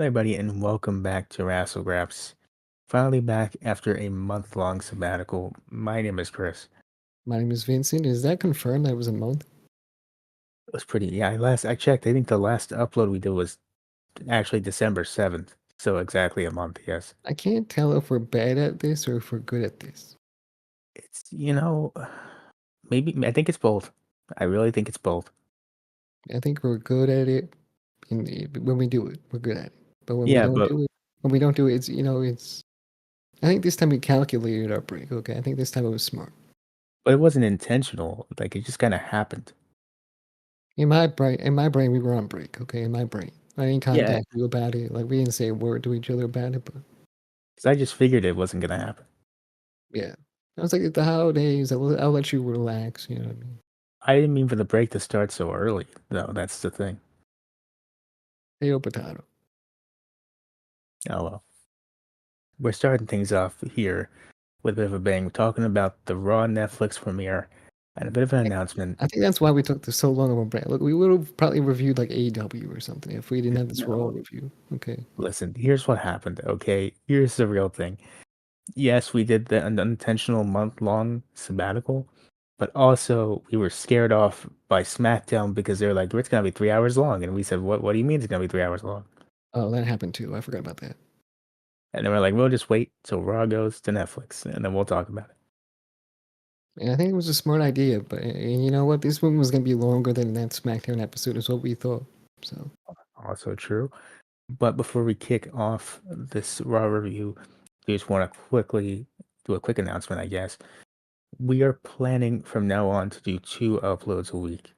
Hey, buddy, and welcome back to Wrassle Graps. Finally back after a month-long sabbatical. My name is Chris. My name is Vincent. Is that confirmed that it was a month? It was pretty, yeah, I checked. I think the last upload we did was actually December 7th. So exactly a month, yes. I can't tell if we're bad at this or if we're good at this. It's, maybe, I think it's both. I really think it's both. I think we're good at it when we do it, we're good at it. But Yeah, but when we don't do it, it's. I think this time we calculated our break. Okay, I think this time it was smart. but it wasn't intentional. Like, it just kind of happened. In my brain, we were on break. Okay, in my brain, I didn't Yeah, contact you about it. Like we didn't say a word to each other about it. But because I just figured it wasn't going to happen. yeah, I was like the holidays. I'll let you relax. You know what I mean? I didn't mean for the break to start so early, though. That's the thing. Potato, potato. Oh, well. We're starting things off here with a bit of a bang. We're talking about the Raw Netflix premiere and a bit of an announcement. I think that's why we took this so long of a break. Look, we would have probably reviewed like AEW or something if we didn't have this Raw No, review. Okay. listen, here's what happened, okay? Here's the real thing. Yes, we did the unintentional month-long sabbatical, but also we were scared off by SmackDown because they're like, it's gonna be 3 hours long. And we said, what do you mean it's gonna be 3 hours long? Oh, that happened too. I forgot about that. And then we're like, we'll just wait till Raw goes to Netflix and then we'll talk about it. And I think it was a smart idea, but and you know what? This one was gonna be longer than that SmackDown episode, is what we thought. So Also true. But before we kick off this Raw review, we just want to quickly do a quick announcement, I guess. We are planning from now on to do 2 uploads a week.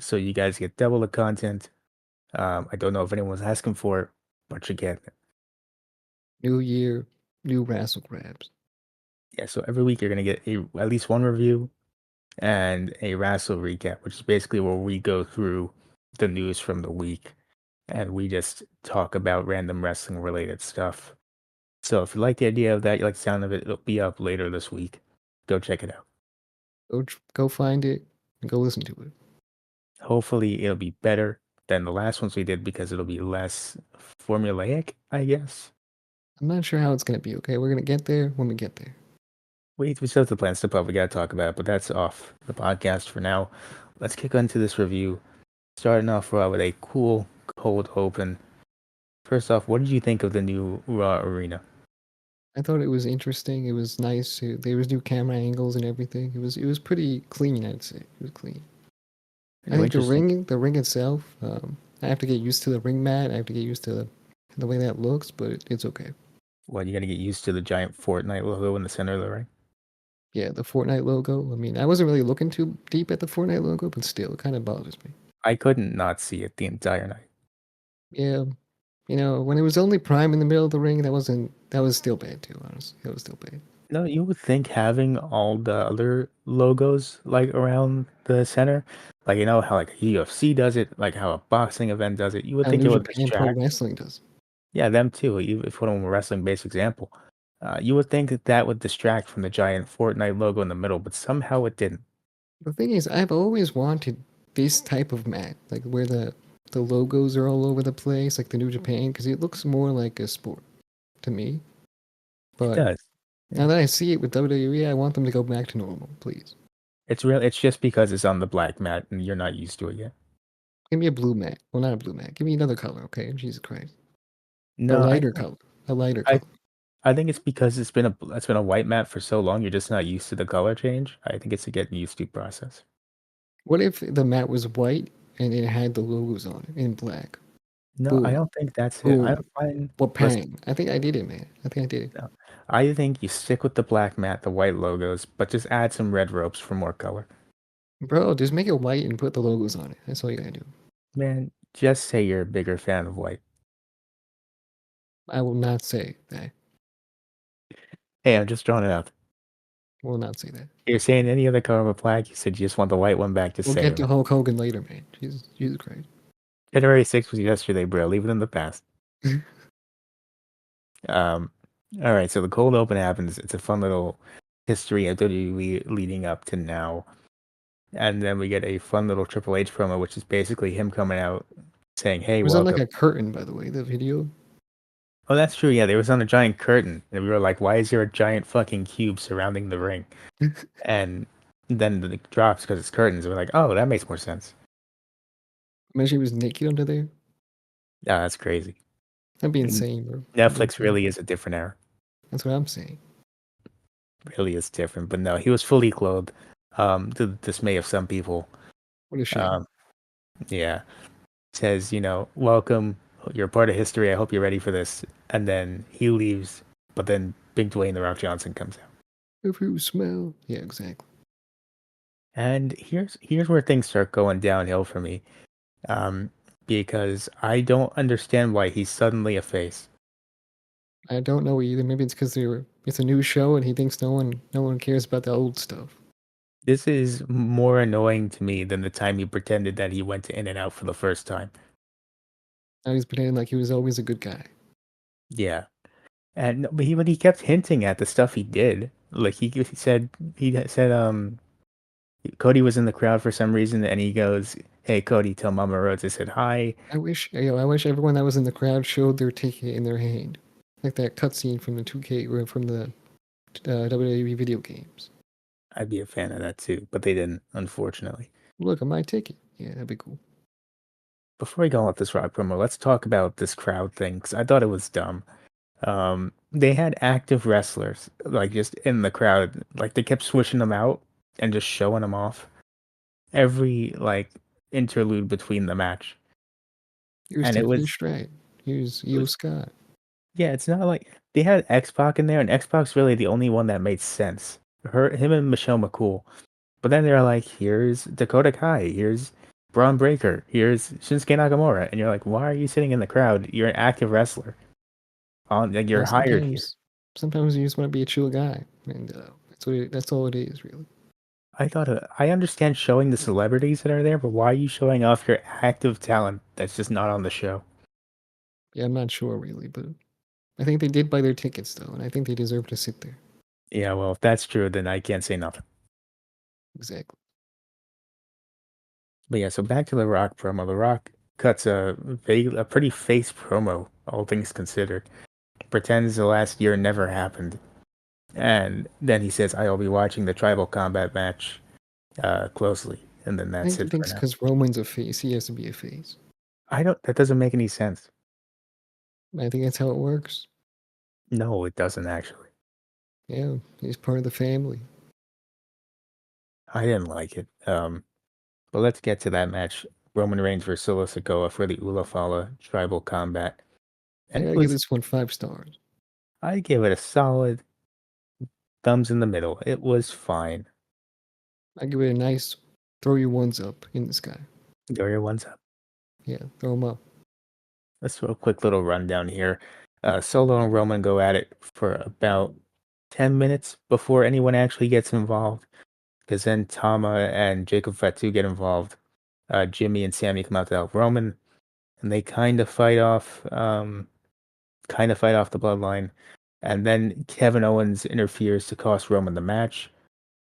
So you guys get double the content. I don't know if anyone's asking for it, but you get it. new year, new Wrassle Grabs. Yeah, so every week you're going to get at least one review and a Wrassle recap, which is basically where we go through the news from the week and we just talk about random wrestling related stuff. So if you like the idea of that, you like the sound of it, it'll be up later this week. Go check it out. Go find it and go listen to it. Hopefully, it'll be better than the last ones we did because it'll be less formulaic, I guess. I'm not sure how it's gonna be. Okay, we're gonna get there when we get there. We still have the plan stuff up. We got to talk about it, but that's off the podcast for now. Let's kick on to this review. Starting off Raw with a cool, cold open. First off, what did you think of the new Raw arena? I thought it was interesting. It was nice. There was new camera angles and everything. It was pretty clean. I'd say it was clean. I No, think the interesting. ring itself. I have to get used to the ring mat. I have to get used to the way that looks, but it's okay. Well, you got to get used to the giant Fortnite logo in the center of the ring. Yeah, the Fortnite logo. I mean, I wasn't really looking too deep at the Fortnite logo, but still, it kind of bothers me. I couldn't not see it the entire night. Yeah, when it was only Prime in the middle of the ring, that was still bad too. Honestly, that was still bad. No, you would think having all the other logos like around the center, like how like UFC does it, like how a boxing event does it, you would How think it New would Japan Pro distract. Wrestling does. Yeah, them too. If one of them a wrestling based example, you would think that that would distract from the giant Fortnite logo in the middle, but somehow it didn't. The thing is, I've always wanted this type of mat, like where the logos are all over the place, like the New Japan, because it looks more like a sport to me. It But does. now Yeah. that I see it with WWE, I want them to go back to normal, please. It's real. It's just because it's on the black mat and you're not used to it yet. Give me a blue mat. Well, not a blue mat. Give me another color, okay? Jesus Christ. A No, lighter color. A lighter I color. I think it's because it's been a white mat for so long, you're just not used to the color change. I think it's a getting used to process. What if the mat was white and it had the logos on it in black? No, I Boom. don't think that's it. I Boom. don't find What listen, pang. I think I did it, man. I think I did it. no. I think you stick with the black mat, the white logos, but just add some red ropes for more color. Bro, just make it white and put the logos on it. That's all you gotta do. Man, just say you're a bigger fan of white. I will not say that. Hey, I'm just drawing it out. Will not say that. You're saying any other color but black, you said you just want the white one back, just We'll say get it, to man. Hulk Hogan later, man. Jesus Christ. January 6th was yesterday, bro. Leave it in the past. Um, all right, so the cold open happens. It's a fun little history of WWE leading up to now. And then we get a fun little Triple H promo, which is basically him coming out saying, "Hey, It was on like welcome." a curtain, by the way, the video. Oh, that's true. Yeah, there was on a giant curtain, and we were like, "Why is there a giant fucking cube surrounding the ring?" And then it drops because it's curtains. We're like, "Oh, that makes more sense." Imagine he was naked under there. Yeah, that's crazy. That'd be And insane, bro. That'd be Netflix insane. really is a different era. That's what I'm saying. Really is different. But no, he was fully clothed, to the dismay of some people. What a shame. Um, yeah, says, welcome. You're part of history. I hope you're ready for this. And then he leaves, but then Big Dwayne the Rock Johnson comes out. If you smell, yeah, exactly. And here's where things start going downhill for me. Um, because I don't understand why he's suddenly a face. I don't know either. Maybe it's because it's a new show and he thinks no one cares about the old stuff. This is more annoying to me than the time he pretended that he went to In and Out for the first time. Now he's pretending like he was always a good guy. Yeah. And but he kept hinting at the stuff he did. Like he said Cody was in the crowd for some reason, and he goes, "Hey Cody, tell Mama Rhodes I said hi." I wish everyone that was in the crowd showed their ticket in their hand, like that cutscene from the 2K or from the WWE video games. I'd be a fan of that too, but they didn't, unfortunately. Look at my ticket. Yeah, that'd be cool. Before we go on with this Rock promo, let's talk about this crowd thing because I thought it was dumb. They had active wrestlers like just in the crowd, like they kept switching them out and just showing them off every like interlude between the match, Here's and it Tiffany was Stratton. Here's it Io was Scott. yeah, it's not like they had X Pac in there, and X Pac's really the only one that made sense. Him and Michelle McCool, but then they're like, here's Dakota Kai, here's Braun Breaker, here's Shinsuke Nakamura, and you're like, why are you sitting in the crowd? You're an active wrestler. On like Well, you're hired here. sometimes you just want to be a chill guy, and that's all it is, really. I understand showing the celebrities that are there, but why are you showing off your active talent that's just not on the show? Yeah, I'm not sure really, but I think they did buy their tickets though, and I think they deserve to sit there. Yeah, well, if that's true, then I can't say nothing. Exactly. But yeah, so back to the Rock promo. The Rock cuts a pretty face promo, all things considered. Pretends the last year never happened, and then he says, "I will be watching the tribal combat match closely," and then I that's think he it for thinks now. because Roman's a face, he has to be a face. I don't. That doesn't make any sense. I think that's how it works. No, it doesn't actually. Yeah, he's part of the family. I didn't like it. But let's get to that match. Roman Reigns versus Solo Sikoa for the Ulafala Tribal Combat. I And it gotta give was, this one 5 stars. I give it a solid thumbs in the middle. It was fine. I give it a nice throw your ones up in the sky. Throw your ones up. Yeah, throw them up. Let's do a quick little rundown here. Solo and Roman go at it for about 10 minutes before anyone actually gets involved. Because then Tama and Jacob Fatu get involved. Jimmy and Sammy come out to help Roman. And they kind of fight off the bloodline. And then Kevin Owens interferes to cost Roman the match,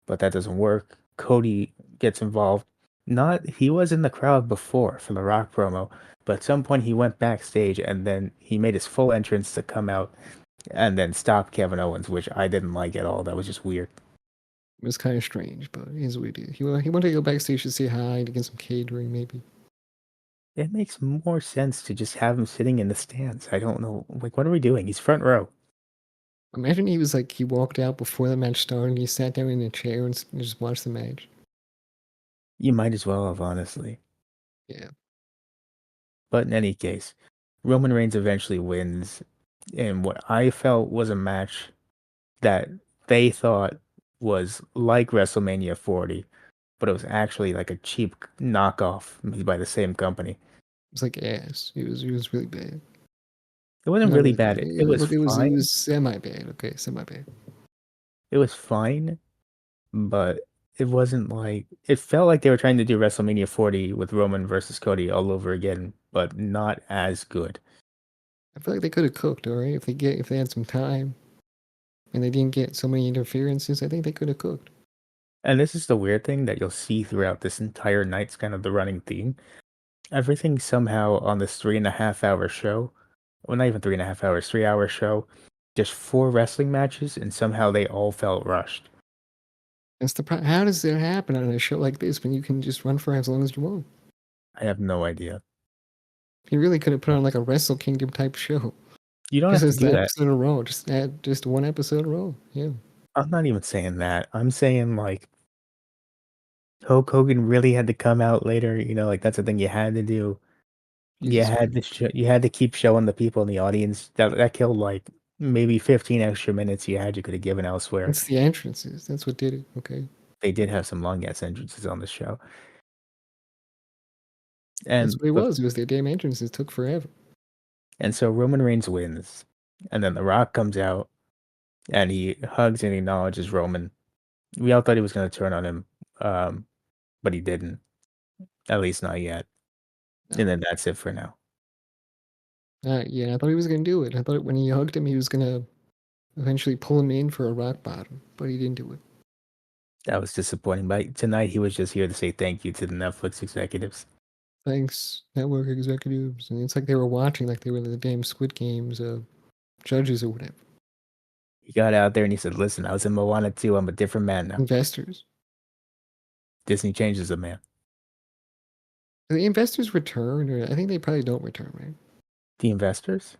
but that doesn't work. Cody gets involved. Not he was in the crowd before for the Rock promo, but at some point he went backstage and then he made his full entrance to come out and then stop Kevin Owens, which I didn't like at all. That was just weird. It was kind of strange, but it is what it is. He wanted to go backstage to say hi, to get some catering, maybe. It makes more sense to just have him sitting in the stands. I don't know. Like, what are we doing? He's front row. Imagine he walked out before the match started and he sat down in a chair and just watched the match. You might as well have, honestly. Yeah. But in any case, Roman Reigns eventually wins in what I felt was a match that they thought was like WrestleMania 40, but it was actually like a cheap knockoff made by the same company. It was like ass. It was really bad. It wasn't Not really really bad. bad. It was It fine. was semi bad. Okay, semi bad. It was fine, but it wasn't like it felt like they were trying to do WrestleMania 40 with Roman versus Cody all over again, but not as good. I feel like they could have cooked, all right? If they had some time and they didn't get so many interferences, I think they could have cooked. And this is the weird thing that you'll see throughout this entire night's kind of the running theme. Everything somehow on this 3.5 hour show well, not even 3.5 hours, 3 hour show, just four wrestling matches, and somehow they all felt rushed. That's the how does that happen on a show like this when you can just run for as long as you want? I have no idea. You really could have put on like a Wrestle Kingdom type show. You don't Just have to as the do that. episode in a row. Just add just one episode in a row. Yeah. I'm not even saying that. I'm saying like Hulk Hogan really had to come out later. Like that's the thing you had to do. You Jesus had Christ. to you had to keep showing the people in the audience that killed like maybe 15 extra minutes you could have given elsewhere. It's the entrances. That's what did it. Okay. They did have some long ass entrances on the show, That's and what it but was. It was their damn entrances. It took forever. and so Roman Reigns wins, and then The Rock comes out and he hugs and acknowledges Roman. We all thought he was going to turn on him, um, but he didn't. At least not yet. And No. then that's it for now. Yeah, I thought he was gonna do it. I thought when he hugged him, he was gonna eventually pull him in for a rock bottom, but he didn't do it. That was disappointing. But tonight he was just here to say thank you to the Netflix executives. Thanks, network executives. And it's like they were watching, like they were the damn Squid Games judges or whatever. He got out there and he said, "Listen, I was in Moana too. I'm a different man now. Investors. Disney changes a man." Do the investors return, or I think they probably don't return, right? The investors?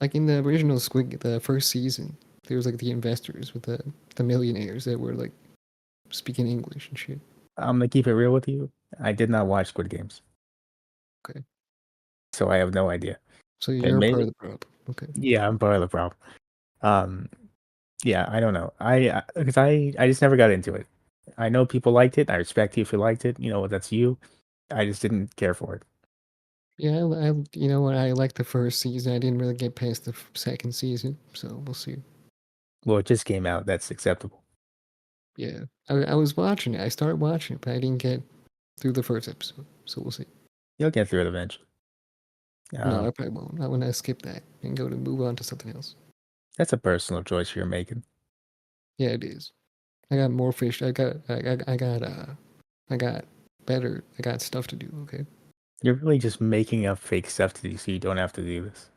Like in the original Squid, the first season, there was like the investors with the millionaires that were like speaking English and shit. I'm gonna keep it real with you. I did not watch Squid Games, Okay, so I have no idea. so It you're may, part of the problem. Okay, yeah, I'm part of the problem. Um, yeah, I don't know. Because I just never got into it. I know people liked it. I respect you if you liked it. That's you. I just didn't care for it. yeah, you know what? I liked the first season. I didn't really get past the second season, so we'll see. Well, it just came out. That's acceptable. Yeah, I was watching it. I started watching it, but I didn't get through the first episode, so we'll see. You'll get through it eventually. No, Um, I probably won't. I want to skip that and go to move on to something else. that's a personal choice you're making. Yeah, it is. I got more fish. I got better. I got stuff to do. Okay, You're really just making up fake stuff to do so you don't have to do this.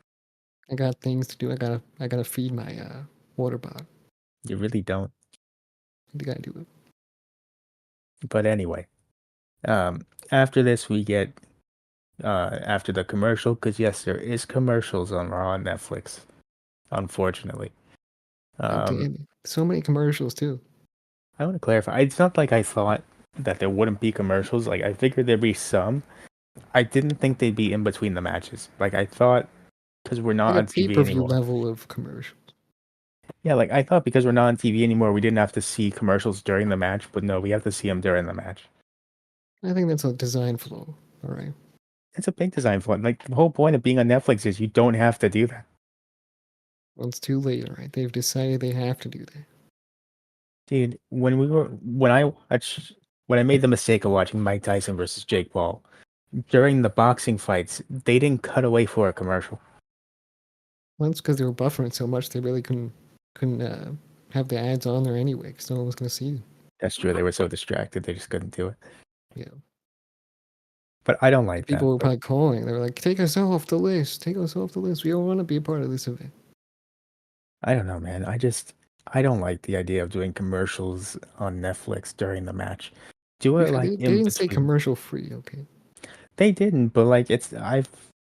I got things to do. I gotta feed my water bottle. You really don't. I gotta do it. But anyway, after this we get after the commercial, because yes, there is commercials on Raw on Netflix, unfortunately. God Um, damn it! So many commercials too. I want to clarify. It's not like I thought that there wouldn't be commercials. Like I figured there'd be some. I didn't think they'd be in between the matches. Like I thought, because we're not Like a on pay TV per view anymore. level of commercials. Yeah, like I thought because we're not on TV anymore, we didn't have to see commercials during the match. But no, we have to see them during the match. I think that's a design flaw. All right. It's a big design flaw. Like the whole point of being on Netflix is you don't have to do that. Well, it's too late. All right. They've decided they have to do that. Dude, when I made the mistake of watching Mike Tyson versus Jake Paul, during the boxing fights, they didn't cut away for a commercial. Well, it's because they were buffering so much they really couldn't have the ads on there anyway because no one was gonna see them. That's true. They were so distracted, they just couldn't do it. Yeah. But I don't like that. People were But probably calling. They were like, "Take us off the list. Take us off the list. We don't want to be a part of this event." I don't know, man. I don't like the idea of doing commercials on Netflix during the match. Do it Yeah, like they in didn't say between. commercial free. Okay. They didn't, but like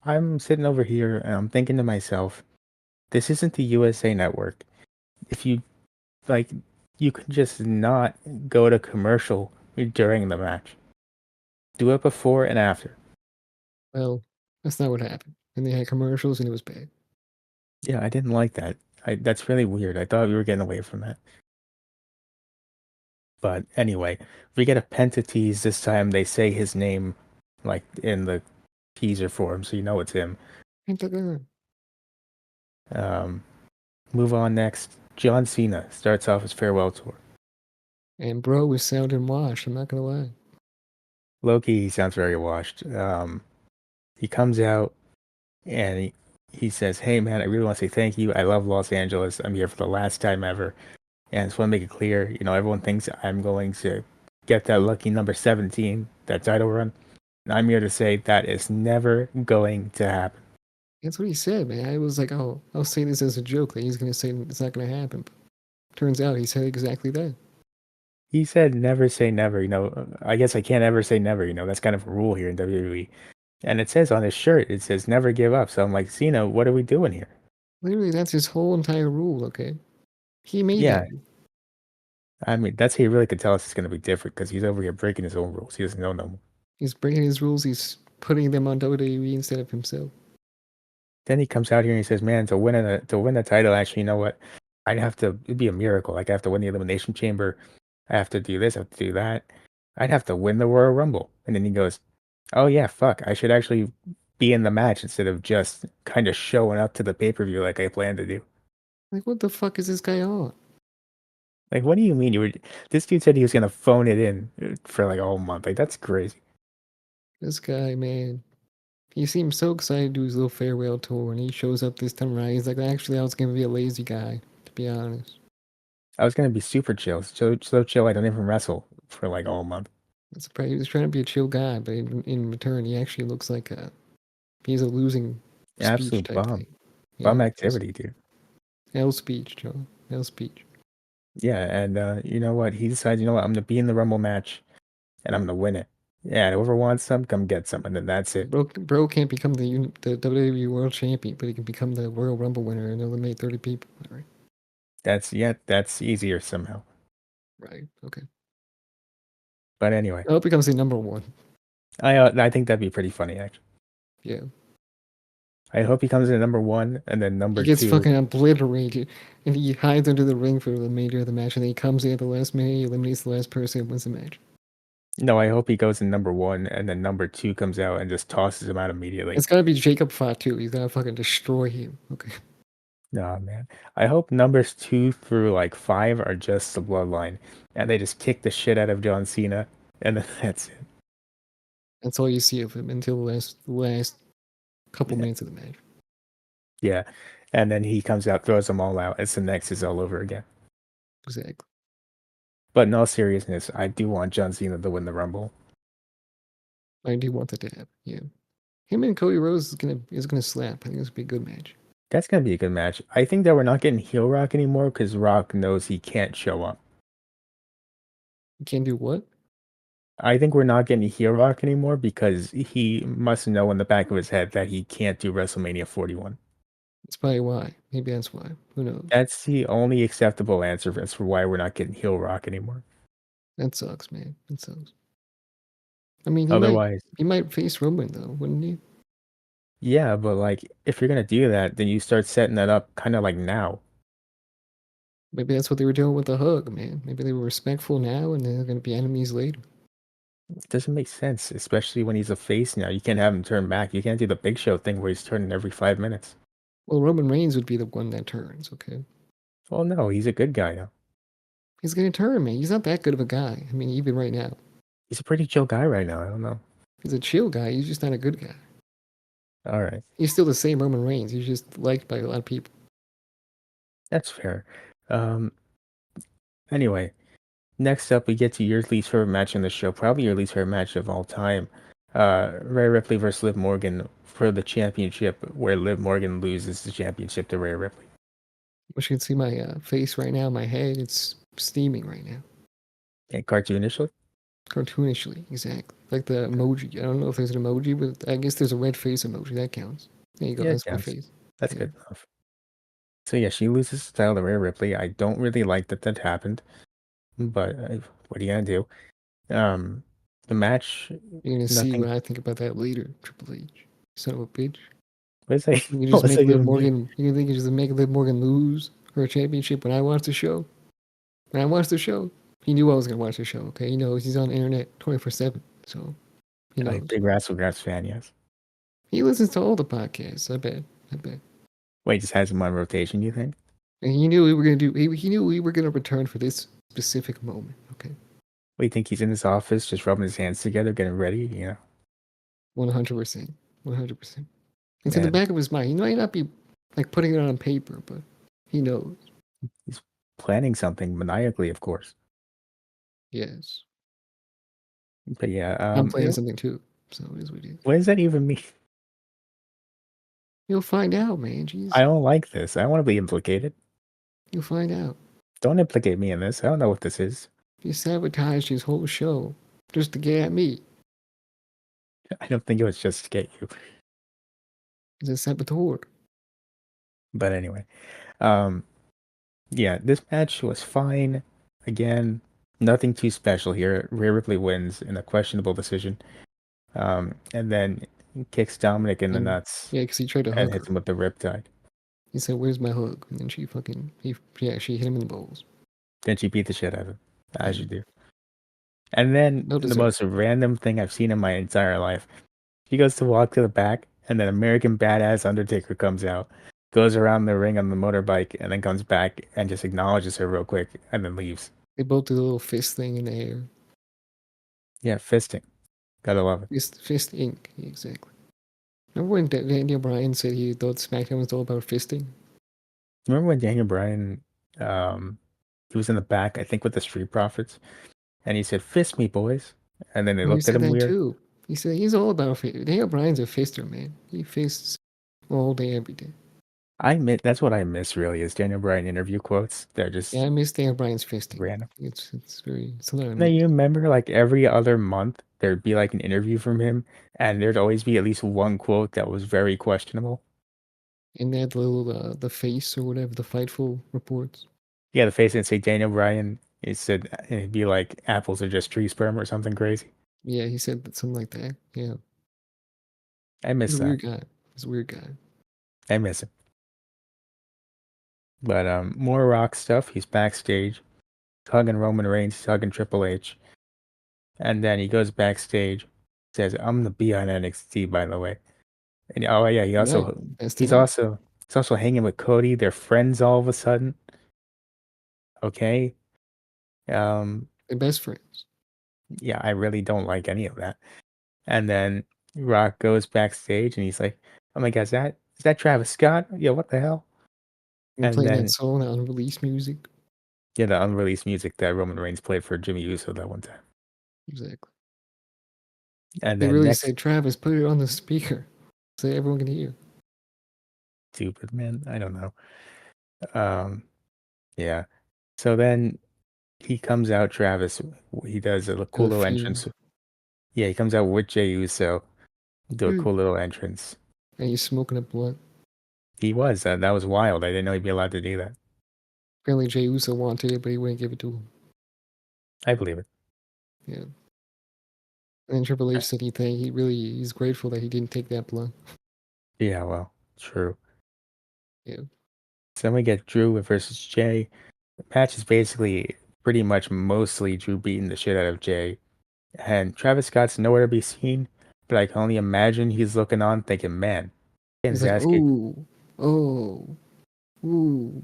I'm sitting over here and I'm thinking to myself, this isn't the USA Network. If you like, you can just not go to commercial during the match. Do it before and after. Well, that's not what happened. And they had commercials, and it was bad. Yeah, I didn't like that. That's really weird. I thought we were getting away from that. But anyway, we get a Penta tease this time. They say his name, like in the teaser form, so you know it's him. And Um, move on next. John Cena starts off his farewell tour. bro was sounding washed. I'm not gonna lie. Loki, he sounds very washed. He comes out and he says, "Hey man, I really want to say thank you. I love Los Angeles. I'm here for the last time ever, and I just want to make it clear. Everyone thinks I'm going to get that lucky number 17, that title run. And I'm here to say that is never going to happen." That's what he said, man. I was like, oh, I'll say this as a joke that he's gonna say it's not gonna happen. But turns out he said exactly that. He said never say never, I guess I can't ever say never, that's kind of a rule here in WWE. And it says on his shirt, it says never give up. So I'm like, Cena, what are we doing here? Literally, that's his whole entire rule. Okay, he made Yeah, that rule. I mean, that's how you really could tell us it's going to be different because he's over here breaking his own rules. He doesn't know no more. He's breaking his rules. He's putting them on WWE instead of himself. Then he comes out here and he says, man, to win the title, actually, you know what? It'd be a miracle. Like, I have to win the Elimination Chamber. I have to do this, I have to do that. I'd have to win the Royal Rumble. And then he goes, oh, yeah, fuck. I should actually be in the match instead of just kind of showing up to the pay-per-view like I planned to do. Like, what the fuck is this guy on? Like, what do you mean this dude said he was going to phone it in for like a whole month. Like, that's crazy. This guy, man. He seems so excited to do his little farewell tour, and he shows up this time around. He's like, actually, I was gonna be a lazy guy, to be honest. I was going to be super chill. So chill I don't even wrestle for like a whole month. I'm surprised he was trying to be a chill guy, but in return, he actually looks like he's a losing speech Absolute type bum. thing. Yeah, Bum activity, dude. L speech, Joe. L speech. Yeah, and you know what? He decides, you know what? I'm gonna be in the Rumble match, and I'm gonna win it. Yeah, and whoever wants some, come get some, and then that's it. Bro can't become the WWE World Champion, but he can become the Royal Rumble winner and eliminate 30 people. All right. That's easier somehow. Right. Okay. But anyway, I hope he becomes the number one. I think that'd be pretty funny actually. Yeah. I hope he comes in at number one, and then He number gets two. fucking obliterated, and he hides under the ring for the remainder of the match, and then he comes in at the last minute, he eliminates the last person, and wins the match. No, I hope he goes in number one, and then number two comes out and just tosses him out immediately. It's gotta be Jacob Fatu. He's gonna fucking destroy him. Okay. No, man. I hope numbers 2 through like 5 are just the bloodline, and they just kick the shit out of John Cena, and then that's it. That's all you see of him until the last couple Yeah. minutes of the match. Yeah. And then he comes out, throws them all out. It's the next is all over again. Exactly. But in all seriousness, I do want John Cena to win the Rumble. I do want that to happen. Yeah. Him and Cody Rhodes is gonna slap. I think this would be a good match. That's gonna be a good match. I think that we're not getting heel Rock anymore because Rock knows he can't show up. You can't do what? I think we're not getting heel Rock anymore because he must know in the back of his head that he can't do WrestleMania 41. That's probably why. Maybe that's why. Who knows? That's the only acceptable answer for why we're not getting heel Rock anymore. That sucks, man. That sucks. I mean, Otherwise, he might face Roman though, wouldn't he? yeah, but like if you're gonna do that, then you start setting that up kind of like now. Maybe that's what they were doing with the hug, man. Maybe they were respectful now, and they're gonna be enemies later. It doesn't make sense, especially when he's a face now. You can't have him turn back. You can't do the Big Show thing where he's turning every 5 minutes. Well, Roman Reigns would be the one that turns. Okay, Well, no, he's a good guy now. he's gonna turn, man. He's not that good of a guy. I mean, even right now, He's a pretty chill guy right now. I don't know. he's a chill guy. He's just not a good guy. All right, He's still the same Roman Reigns. He's just liked by a lot of people. that's fair. Um, anyway, next up we get to your least favorite match on the show, probably your least favorite match of all time. Rhea Ripley versus Liv Morgan for the championship, where Liv Morgan loses the championship to Rhea Ripley. Wish you could see my face right now. My head, it's steaming right now. And cartoonishly, Cartoonishly, exactly. Like the emoji. I don't know if there's an emoji, but I guess there's a red face emoji. That counts. There you go. yeah, it That's my counts. face. That's Yeah. good enough. So yeah, she loses the title to Rhea Ripley. I don't really like that that happened, but what are you gonna do? Um, the match, You're gonna see nothing. what I think about that later, Triple H. Son of a bitch. What does that? You can What just does make that Liv even mean? Morgan. You think you just make Liv Morgan lose her championship when I watched the show? When I watched the show, he knew I was gonna watch the show. Okay, he knows he's on the internet 24/7, so he Like knows. big Wrassle Graps fan, yes. He listens to all the podcasts. I bet. I bet. Wait, just has him on rotation, you think? And he knew we were gonna do. He knew we were gonna return for this specific moment. Okay, Wait, you think he's in his office just rubbing his hands together, getting ready? 100%, 100%. It's in the Man, back of his mind. He might not be like putting it on paper, but he knows. he's planning something maniacally, of course. Yes, But yeah, I'm planning something too. So it is what it is. what does that even mean? You'll find out, man. I Jeez. don't like this. I don't want to be implicated. You'll find out. Don't implicate me in this. I don't know what this is. He sabotaged his whole show just to get at me. I don't think it was just to get you. He's a saboteur. But anyway, um, yeah, this match was fine. Again, nothing too special here. Rhea Ripley wins in a questionable decision. And then kicks Dominic in the And nuts yeah, because he tried to and hug hits her. him with the riptide. He said, "Where's my hug?" And then she hit him in the balls. Then she beat the shit out of him, as Yeah, you do. And then no the dessert. most random thing I've seen in my entire life. She goes to walk to the back, and then American Badass Undertaker comes out, goes around the ring on the motorbike, and then comes back and just acknowledges her real quick, and then leaves. They both do the little fist thing in the air. Yeah, fisting. Gotta love it. Fist ink, exactly. Remember when Daniel Bryan said he thought SmackDown was all about fisting? Remember when Daniel Bryan, um, he was in the back, I think with the Street Profits, and he said, "Fist me, boys," and then they Oh, he looked at said him that weird. too. He said he's all about fist. Daniel Bryan's a fister, man. He fists all day, every day. That's what I miss really is Daniel Bryan interview quotes. They're Yeah, just I miss Daniel Bryan's fisting. random. It's a lot of Now miss. you remember like every other month there'd be like an interview from him, and there'd always be at least one quote that was very questionable. And that little the face or whatever, the Fightful reports. Yeah, the face and say Daniel Bryan. It said it'd be like apples are just tree sperm or something crazy. Yeah, he said something like that. Yeah, I he's miss a that. weird guy. He's a weird guy. I miss him. But more Rock stuff. He's backstage, hugging Roman Reigns, he's hugging Triple H, and then he goes backstage, says, "I'm the B on NXT, by the way." And oh yeah, Tonight, that's he's tonight. also he's also hanging with Cody. They're friends all of a sudden. Okay. Um, They're best friends. yeah, I really don't like any of that. And then Rock goes backstage and he's like, "Oh my God, is that Travis Scott? Yeah, what the hell?" We're And playing that then song, that unreleased music. yeah, the unreleased music that Roman Reigns played for Jimmy Uso that one time. Exactly. And They then really next, said, Travis, put it on the speaker so everyone can hear. stupid man, I don't know. Um, yeah. So then he comes out, Travis. He does a cool The little Fiend. entrance. Yeah, he comes out with Jey Uso, do a Hey. cool little entrance. And he's smoking a blunt. He was. That was wild. I didn't know he'd be allowed to do that. Apparently Jey Uso wanted it, but he wouldn't give it to him. I believe it. Yeah. And then Triple H said he's grateful that he didn't take that blunt. Yeah, well, true. Yeah. So then we get Drew versus Jay. The match is basically pretty much mostly Drew beating the shit out of Jay. And Travis Scott's nowhere to be seen, but I can only imagine he's looking on thinking, man, getting He's his like, ass kicked. oh, oh, ooh,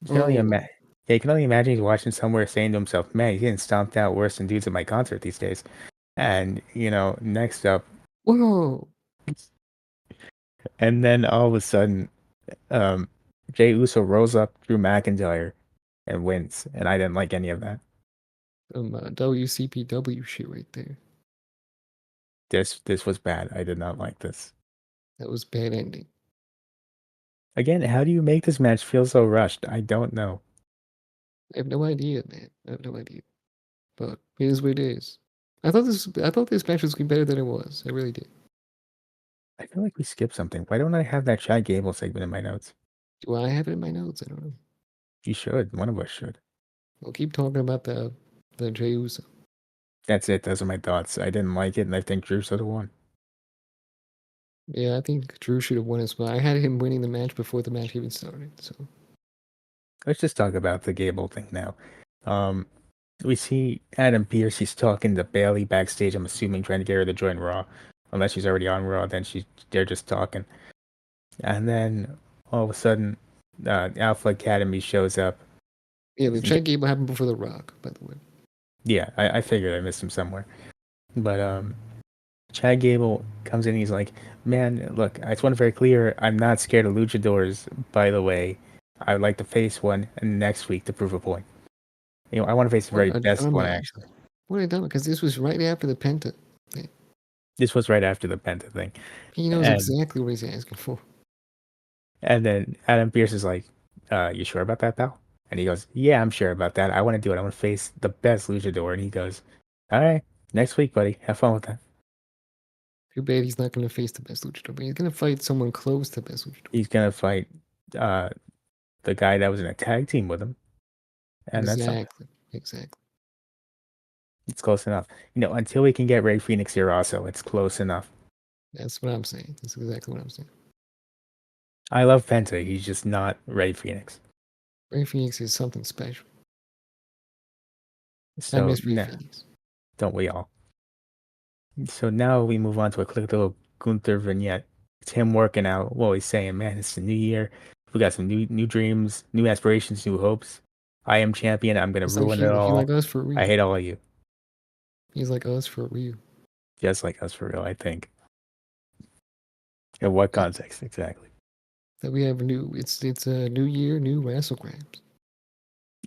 You can only oh. imagine. Yeah, you can only imagine he's watching somewhere saying to himself, man, he's getting stomped out worse than dudes at my concert these days. And, next up, Whoa. and then all of a sudden, um, Jay Uso rolls up Drew McIntyre and wins, and I didn't like any of that. Some WCPW shit right there. This was bad. I did not like this. That was bad ending. Again, how do you make this match feel so rushed? I don't know. I have no idea, man. I have no idea. But it is what it is. I thought this match was gonna be better than it was. I really did. I feel like we skipped something. Why don't I have that Chad Gable segment in my notes? Do I have it in my notes? I don't know. You should. One of us should. We'll keep talking about the Jey Uso. That's it. Those are my thoughts. I didn't like it, and I think Drew should have won. Yeah, I think Drew should have won as well. I had him winning the match before the match even started. So Let's just talk about the Gable thing now. Um, we see Adam Pearce. He's talking to Bailey backstage. I'm assuming trying to get her to join Raw, unless she's already on Raw. Then they're just talking, and then all of a sudden, Alpha Academy shows up. yeah, the Chad Gable happened before The Rock, by the way. Yeah, I figured I missed him somewhere, but Chad Gable comes in. And he's like, "Man, look, I just want to very clear. I'm not scared of luchadors. By the way, I would like to face one next week to prove a point. I want to face the What very a best one dumbass. actually." What a dumbass, because this was right after the Penta thing. This was right after the Penta thing, He knows and exactly what he's asking for. And then Adam Pierce is like, you sure about that, pal? And he goes, yeah, I'm sure about that. I want to do it. I want to face the best luchador. And he goes, all right, next week, buddy. Have fun with that. Too bad he's not going to face the best luchador, but he's going to fight someone close to the best luchador. He's gonna fight uh, the guy that was in a tag team with him, and that's something. Exactly. Exactly. It's close enough. Until we can get Ray Phoenix here, also, it's close enough. That's what I'm saying. That's exactly what I'm saying. I love Penta. He's just not Ray Phoenix. Ray Phoenix is something special. I So, miss Ray nah, Phoenix. don't we all? So now we move on to a quick little Gunther vignette. It's him working out. Well, he's saying, man, it's the new year. We got some new dreams, new aspirations, new hopes. I am champion. I'm gonna It's like ruin it he all. like us for I real. hate all of you. He's like us for real. Just like us for real, I think. In what Yeah. context exactly? That we have a new. It's a new year, new Wrassle Graps.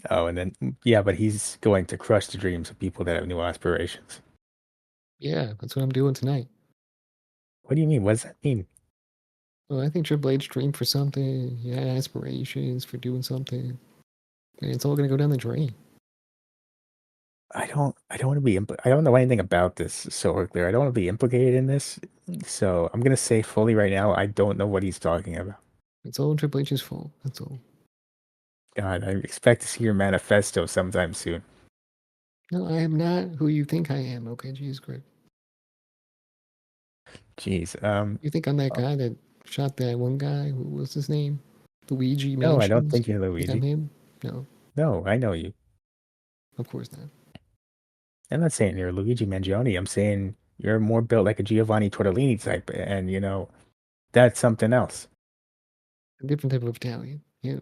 Oh, and then yeah, but he's going to crush the dreams of people that have new aspirations. Yeah, that's what I'm doing tonight. What do you mean? What does that mean? Well, I think Triple H dreamed for something. He had aspirations for doing something. And it's all gonna go down the drain. I don't want to be I don't know anything about this so clear. I don't want to be implicated in this. So I'm gonna say fully right now, I don't know what he's talking about. It's all Triple H's fault. That's all. God, I expect to see your manifesto sometime soon. No, I am not who you think I am. Okay, Jesus Christ. Jeez. You think I'm that Oh, guy that shot that one guy? What was his name? Luigi no, I don't Mansions? think you're You think I'm Luigi. him? No, No, I know you. of course not. I'm not saying you're Luigi Mangione. I'm saying you're more built like a Giovanni Tortellini type, and that's something else. A different type of Italian. Yeah.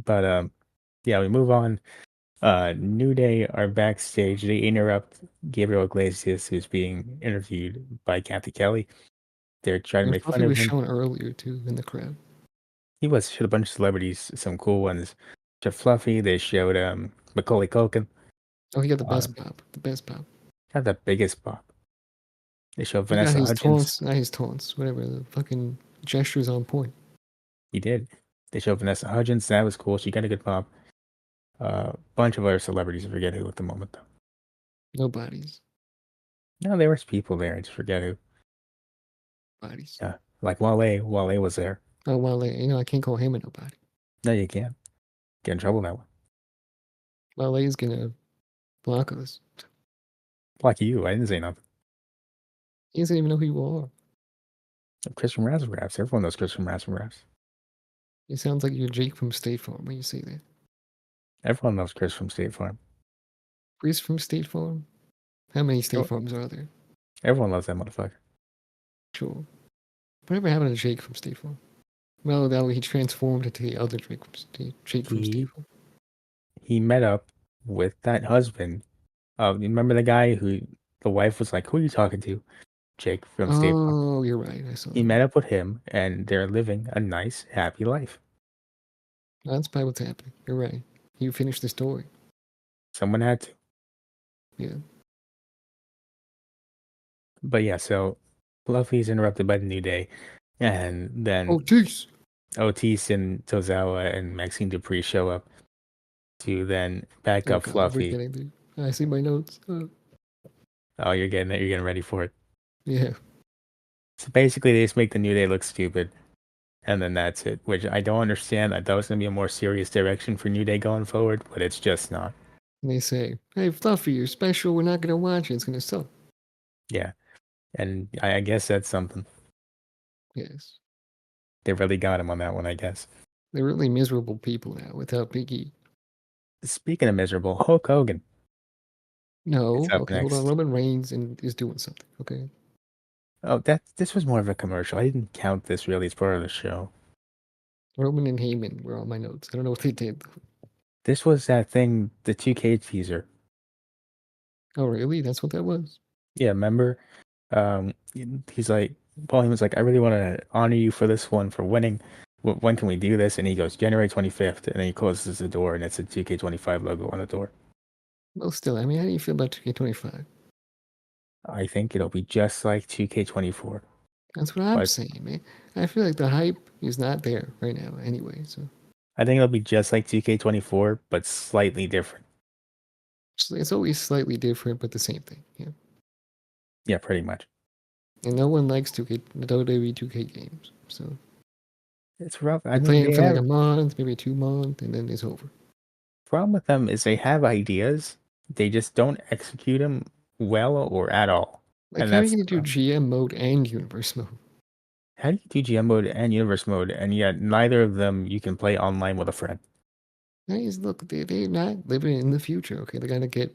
But yeah, we move on. New Day are backstage. They interrupt Gabriel Iglesias, who's being interviewed by Kathy Kelly. They're trying to And make fun Fluffy of was him. shown earlier too in the crowd. He was showed a bunch of celebrities, some cool ones. Showed Fluffy. They showed Macaulay Culkin. Oh, he got the Uh, best pop. The best pop. Got the biggest pop. They showed He got Vanessa his Hudgens. taunts, not his taunts, whatever. The fucking gestures on point. He did. They showed Vanessa Hudgens. That was cool. She got a good pop. Bunch of other celebrities. I forget who at the moment though. No bodies. No, there was people there. I just forget who. Bodies. Yeah, like Wale. Wale was there. Oh, well, I can't call him a nobody. No, you can't get in trouble that way. Wale's gonna block us. Like you, I didn't say nothing. He doesn't even know who you are. Chris from Wrassle Graps. Everyone knows Chris from Wrassle Graps. It sounds like you're Jake from State Farm when you say that. Everyone knows Chris from State Farm. Chris from State Farm? How many State Everyone, Farms are there? everyone loves that motherfucker. Sure. Whatever happened to Jake from State Farm? Well, that way he transformed into the other Jake from State He Farm. he met up with that husband. You remember the guy who the wife was like, "Who are you talking to?" Jake from State Farm. Oh, you're right. I saw He that. met up with him, and they're living a nice, happy life. That's probably what's happening. You're right. You finished the story. Someone had to. Yeah. But yeah, so Fluffy's interrupted by the New Day, and Oh, then jeez. Otis and Tozawa and Maxine Dupree show up to then back Oh, up God. We're Fluffy. getting there. I see my notes. Oh, you're getting it. You're getting ready for it. Yeah. So basically, they just make the New Day look stupid, and then that's it. Which I don't understand. I thought it was gonna be a more serious direction for New Day going forward, but it's just not. And they say, hey, Fluffy, you're special. We're not going to watch it. It's going to suck. Yeah, and I guess that's something. Yes. They really got him on that one, I guess. They're really miserable people now without Big E. Speaking of miserable, Hulk Hogan is No. up Okay, hold on. next. Roman Reigns is doing something. Okay. Oh, this was more of a commercial. I didn't count this really as part of the show. Roman and Heyman were on my notes. I don't know what they did. This was that thing, the 2K teaser. Oh, really? That's what that was? Yeah, remember? He's like, Paul Heyman's like, I really want to honor you for this one, for winning. When can we do this? And he goes, January 25th. And then he closes the door, and it's a 2K25 logo on the door. Well, still, I mean, how do you feel about 2K25? I think it'll be just like 2K24. That's what I'm But saying, man. I feel like the hype is not there right now anyway. So I think it'll be just like 2K24, but slightly different. it's always slightly different, but the same thing. Yeah. Yeah, pretty much. And no one likes 2K, the WWE 2K games. So It's rough. I you mean, play they them for like have a month, maybe 2 months, and then it's over. problem with them is they have ideas, they just don't execute them well or at all, Like, and how are that's you the gonna do problem. GM mode and universe mode? How do you do GM mode and universe mode, and yet neither of them you can play online with a friend? Guys, look, they're not living in the future. Okay, they're gonna get.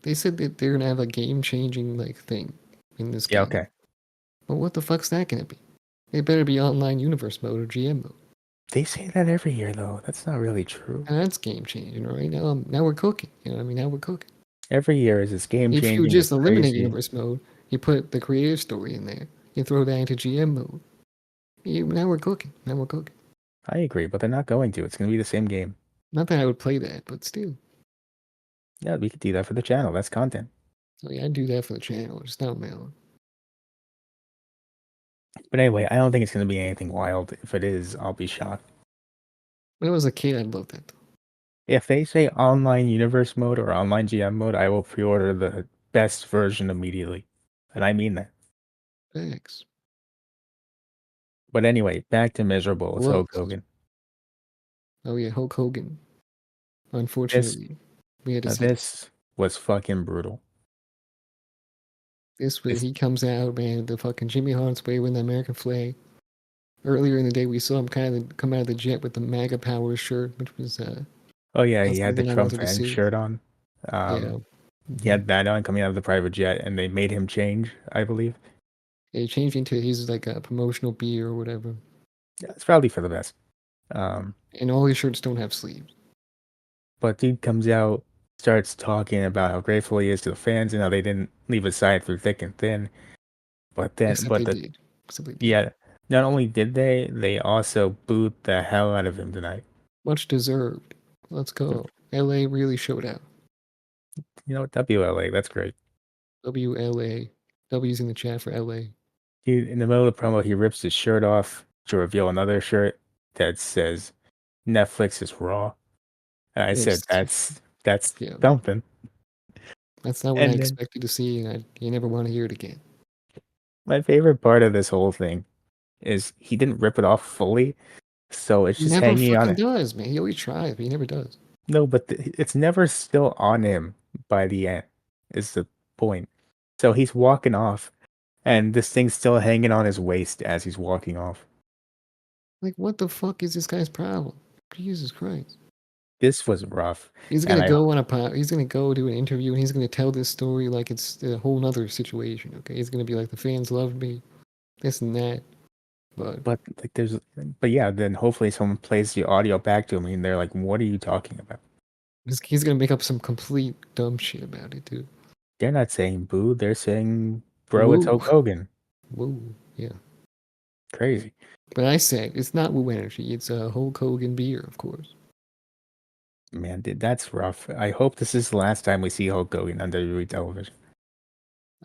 They said that they're gonna have a game-changing like thing in this Yeah, game. okay. But what the fuck's that gonna be? It better be online universe mode or GM mode. They say that every year though. That's not really true. And that's game changing, right? Now we're cooking. You know what I mean? Now we're cooking. Every year is this game If you changing, just it's eliminate crazy. universe mode, you put the creative story in there, you throw that into GM mode. Now we're cooking. Now we're cooking. I agree, but they're not going to. It's going to be the same game. Not that I would play that, but still. Yeah, we could do that for the channel. That's content. So yeah, I do that for the channel, just not my own. But anyway, I don't think it's going to be anything wild. If it is, I'll be shocked. When I was a kid, I loved that. If they say online universe mode or online GM mode, I will pre-order the best version immediately. And I mean that. Facts. But anyway, back to miserable with Hulk Was. Hogan. Oh yeah, Hulk Hogan. This Unfortunately, we had to see it. this was fucking brutal. This way This he comes out, man, the fucking Jimmy Hart's waving the American flag. Earlier in the day, we saw him kind of come out of the jet with the MAGA Power shirt, which was Oh yeah, he that's had the something I Trump wanted to fan see. shirt on. Yeah. He Hmm. had that on coming out of the private jet, and they made him change, I believe. It changed into his like a promotional beer or whatever, Yeah, it's probably for the best. Um, and all his shirts don't have sleeves. but dude comes out, starts talking about how grateful he is to the fans and how they didn't leave his side through thick and thin. But then, Except but they the did. Except they did. yeah, not only did they also booed the hell out of him tonight. Much deserved. Let's go. LA really showed out. You know, WLA, that's great. WLA. W's in the chat for LA. Dude, in the middle of the promo, he rips his shirt off to reveal another shirt that says Netflix is raw. And I said, It's that's yeah. something. That's not what I And then expected to see, and you never want to hear it again. my favorite part of this whole thing is he didn't rip it off fully, so it's He just never hanging on fucking it. does, man. He always tries, but he never does. No, but it's never still on him by the end, is the point. So he's walking off, and this thing's still hanging on his waist as he's walking off. Like, what the fuck is this guy's problem? Jesus Christ. This was rough, He's and gonna I go on he's gonna go do an interview and he's gonna tell this story like it's a whole nother situation. Okay, he's gonna be like the fans loved me, this and that. But but like but yeah, then hopefully someone plays the audio back to me, and they're like, "What are you talking about?" he's gonna make up some complete dumb shit about it, dude. They're not saying boo, they're saying, "Bro, it's Woo, Hulk Hogan." woo, yeah. Crazy. But I said it's not Woo Energy. It's a Hulk Hogan beer, of course. Man, dude, that's rough. I hope this is the last time we see Hulk Hogan on WWE television.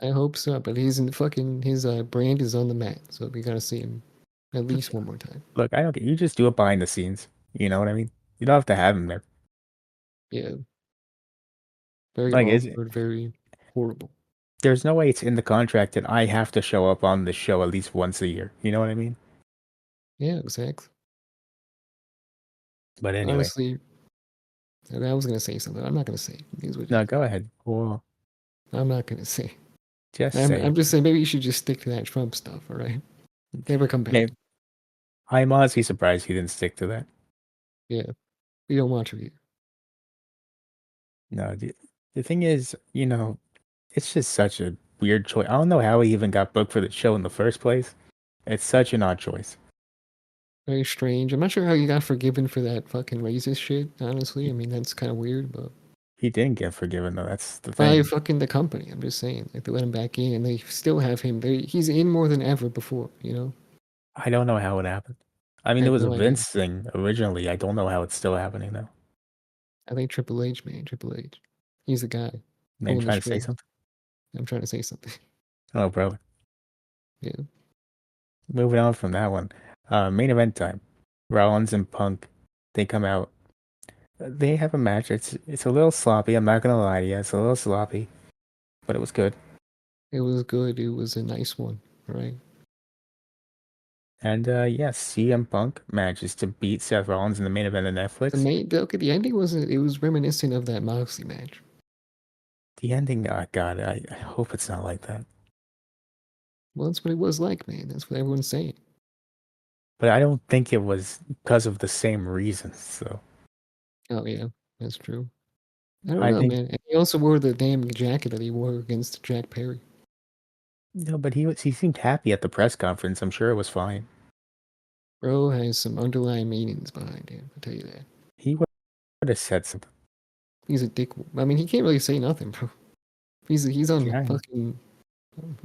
I hope so. But he's in fucking his brand is on the mat, so we gotta see him at least one more time. Look, I don't get you just do it behind the scenes. You know what I mean? You don't have to have him there. Yeah, very Like, is it? awkward, very horrible. There's no way it's in the contract that I have to show up on the show at least once a year. You know what I mean? Yeah, exactly. But anyway, Honestly, I was gonna say something. I'm not gonna say. It is what it no, is. go ahead. Well, I'm not gonna say. just say I'm it. just saying maybe you should just stick to that Trump stuff, all right? Never come back. Maybe. I'm honestly surprised he didn't stick to that. Yeah, we don't want you here. No, the thing is, it's just such a weird choice. I don't know how he even got booked for the show in the first place. It's such an odd choice. Very strange. I'm not sure how you got forgiven for that fucking racist shit. Honestly, I He, mean that's kind of weird, but he didn't get forgiven though. That's the by thing. fucking the company. I'm just saying, like they let him back in, and they still have him. He's in more than ever before. You know, I don't know how it happened. I I mean, it have was a no idea. Vince thing originally. I don't know how it's still happening though. I think Triple H, man, Triple H. He's the guy Man, pulling the trying to say strings. something. I'm trying to say something. Oh, brother. Yeah. moving on from that one. Main event time. Rollins and Punk, they come out. They have a match. It's a little sloppy. I'm not gonna lie to you. It's a little sloppy, but it was good. It was good. It was a nice one, right? And yes, CM Punk manages to beat Seth Rollins in the main event of Netflix. Okay, the ending wasn't. It was reminiscent of that Moxley match. The ending, God, I hope it's not like that. Well, that's what it was like, man. That's what everyone's saying. But I don't think it was because of the same reasons. So Oh yeah, that's true. I don't I know, think man. And he also wore the damn jacket that he wore against Jack Perry. no, but he seemed happy at the press conference. I'm sure it was fine. Bro has some underlying meanings behind him. I'll tell you that. He would have said something. He's a dick. I mean, he can't really say nothing, bro. He's He's on trying. fucking.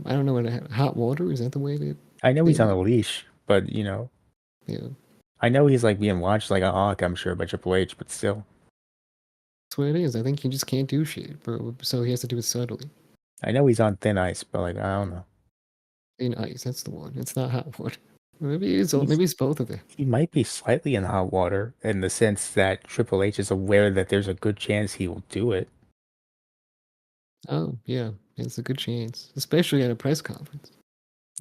I don't know what hot water is that the way that I know he's they. on a leash, but Yeah, I know he's like being watched like a hawk. I'm sure by Triple H, but still, that's what it is. I think he just can't do shit, bro. So he has to do it subtly. I know he's on thin ice. But like I don't know. In ice, that's the one. It's not hot water. Maybe it's He's maybe it's both of them. he might be slightly in hot water in the sense that Triple H is aware that there's a good chance he will do it. Oh yeah, it's a good chance, especially at a press conference.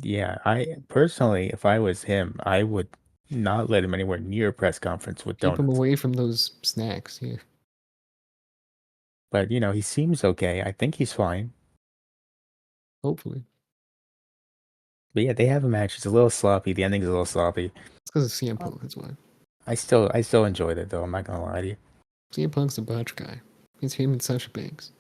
Yeah, I personally, if I was him, I would not let him anywhere near a press conference with Keep him donuts. away from those snacks. Yeah, But he seems okay. I think he's fine. hopefully. But yeah, they have a match. It's a little sloppy. The ending's a little sloppy. It's because of CM Uh, Punk. That's why. I still enjoyed it though. I'm not gonna lie to you. CM Punk's a botch guy. It's him and Sasha Banks.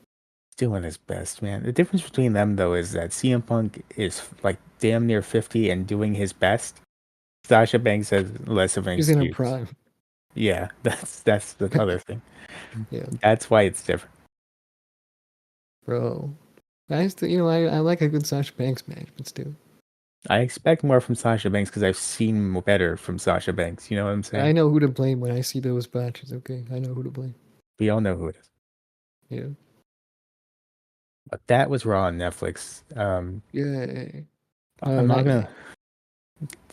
He's doing his best, man. The difference between them though is that CM Punk is like damn near 50 and doing his best. Sasha Banks has less of an She's in her excuse. prime. Yeah, that's the other thing. Yeah, That's why it's different. bro. I like a good Sasha Banks match, but still. I expect more from Sasha Banks because I've seen better from Sasha Banks. You know what I'm I saying? know who to blame when I see those botches, okay? I know who to blame. We all know who it is. Yeah. But that was Raw on Netflix. Yeah. I'm not Night gonna.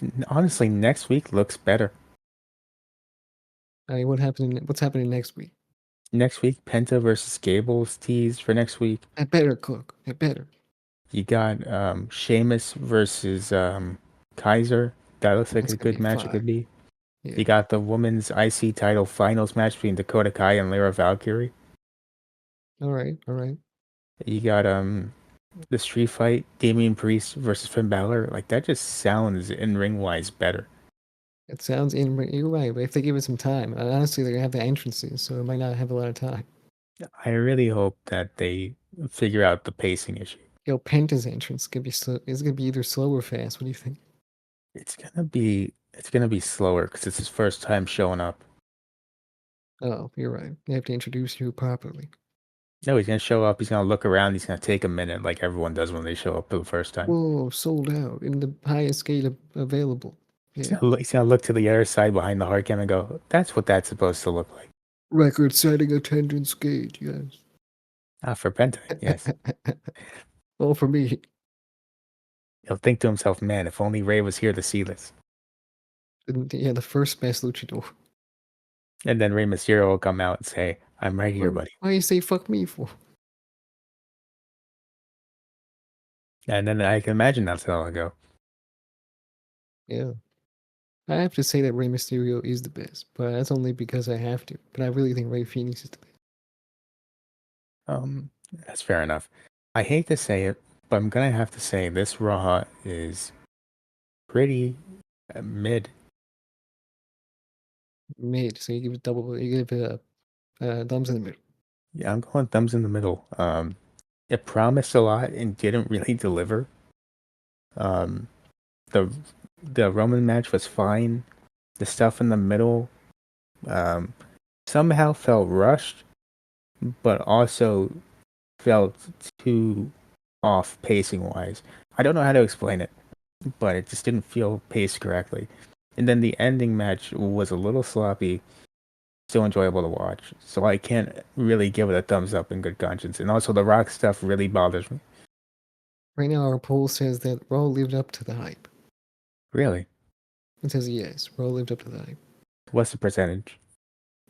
Night. Honestly, next week looks better. I mean, what's happening next week? Next week, Penta versus Gables teased for next week. I better cook. I better. You got Sheamus versus Kaiser. That looks like That's a gonna good be match it fire. could be. Yeah. You got the women's IC title finals match between Dakota Kai and Lyra Valkyrie. All right. All right. You got the street fight, Damian Priest versus Finn Balor. Like that just sounds in ring wise better. It sounds in. You're right, but if they give it some time, and honestly, they're gonna have the entrances, so it might not have a lot of time. I really hope that they figure out the pacing issue. Yo, Penta's entrance could be slow. Is it gonna be either slow or fast? What do you think? It's gonna be slower because it's his first time showing up. Oh, you're right. They have to introduce you properly. No, he's gonna show up. He's gonna look around. He's gonna take a minute, like everyone does when they show up for the first time. Whoa, sold out in the highest gate available. He's Yeah. gonna look, he's gonna look to the other side behind the hard cam and go, "That's what that's supposed to look like." Record setting attendance gate, yes. Ah, for Penta, yes. All for me. He'll think to himself, "Man, if only Ray was here to see this." And, yeah, the first best luchador. And then Rey Mysterio will come out and say, "I'm right here, buddy." Why you say fuck me for? And then I can imagine that's how it'll go. Yeah. I have to say that Rey Mysterio is the best, but that's only because I have to. But I really think Rey Phoenix is the best. That's fair enough. I hate to say it, but I'm gonna have to say this Raw is pretty mid. Mid, so you give it double, you give it thumbs in the middle. Yeah, I'm going thumbs in the middle. It promised a lot and didn't really deliver. Um, the the Roman match was fine. The stuff in the middle, um, somehow felt rushed, but also felt too off pacing wise. I don't know how to explain it, but it just didn't feel paced correctly. And then the ending match was a little sloppy, still enjoyable to watch. So I can't really give it a thumbs up in good conscience. And also the Rock stuff really bothers me. Right now, our poll says that Raw lived up to the hype. Really? It says yes, Ro lived up to the hype. What's the percentage?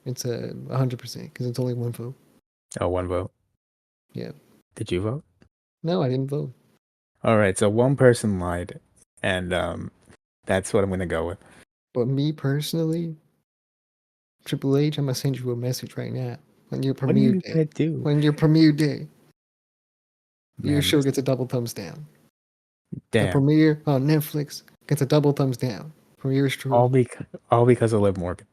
It's a 100% because it's only one vote. Oh, one vote. Yeah. Did you vote? No, I didn't vote. All right, so one person lied, and that's what I'm gonna go with. But me personally, Triple H, I'm gonna send you a message right now on your What are premiere you day. gonna do, On your premiere day, your man? show gets a double thumbs down. The Damn, premiere on Netflix gets a double thumbs down from yours all truly. because all because of Liv Morgan.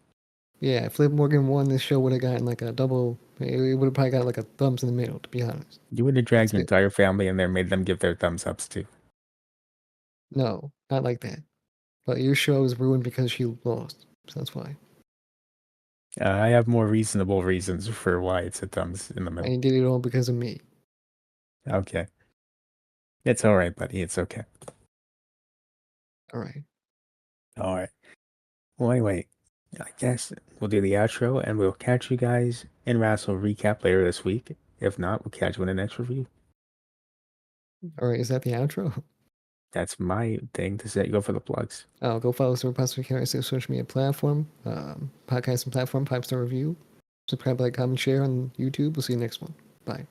Yeah, if Liv Morgan won, this show would have gotten like a double. It would have probably got like a thumbs in the middle, to be honest. You would have dragged That's your it. entire family in there, made them give their thumbs ups too. No, not like that. But your show is ruined because she lost. So that's why. I have more reasonable reasons for why it's a thumbs in the And middle. you did it all because of me. Okay, it's all right, buddy. It's okay. All right. All right. Well, anyway, I guess we'll do the outro, and we'll catch you guys in Wrassle recap later this week. If not, we'll catch you in the next review. All right. Is that the outro? That's my thing to set you up for the plugs. Go follow us on Repository Character social media platform, podcast and platform, 5-star review. Subscribe, like, comment, share on YouTube. We'll see you next one. Bye.